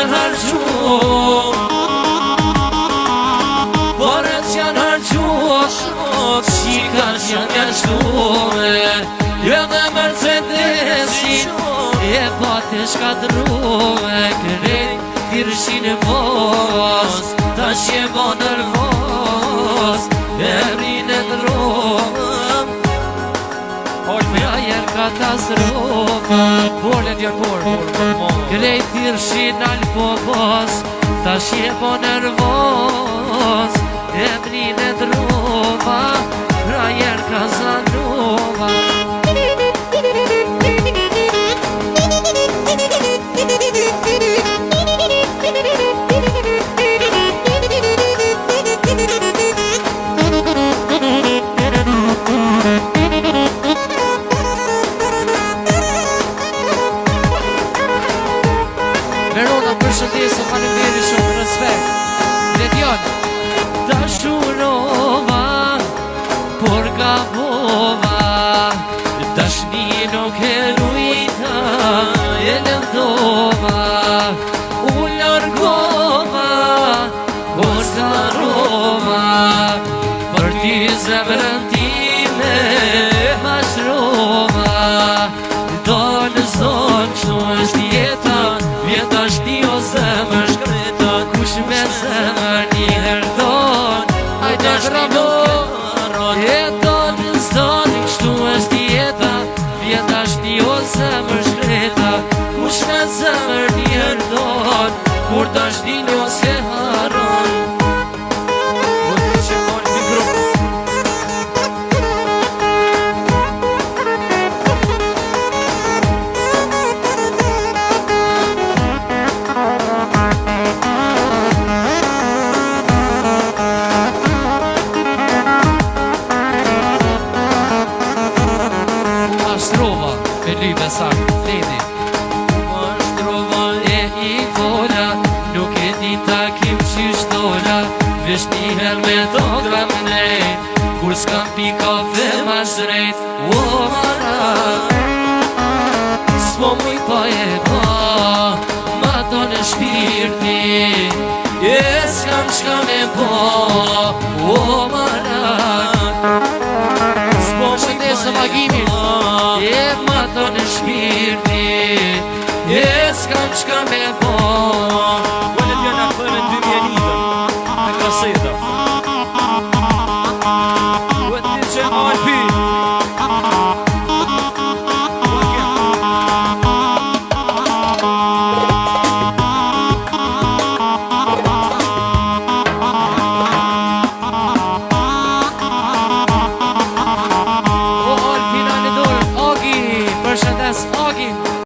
janë hargju, porët janë hargju, shikat janë jashtume, edhe Mercedesin e pati shkatrume, krejt kirshin e mos, ta që bo nërmos, e rinë e drogëm, pra jer katastrofa. Borlet janë por Krejt kirshin alpobos, ta që bo nërmos, e rinë e drogëm, pra jer Casanova. Verona përshëndesë, faleminderit shumë, respekt. Ledion Dashurova, por gabova, dashni nuk e rujta, e lëndova, u largova, o zarova, për ty zemrën time mashrova, do në zonë qëtu është jeta, vjet ashti o zemër shkreta, kush me zemër njëherë don, hajde ashti nuk e ron, jeto në zonë qëtu është jeta, vjet ashti o zemër shkreta, kush me zemër njëherë don, kur të ashti nuk se haron. Ashtrova, me lybe sak, ledi Ashtrova e i fola, nuk e di takim qyshtola, vesh njëher me dogra më nejt, kur s'kam pi kafe ma zrejt, o mara, s'po muj pa e pa, ma do në shpirti, e s'kam qka me pa, o mara, Përshëndesë Magimin e ma do në shpirti, e s'kam qka me po,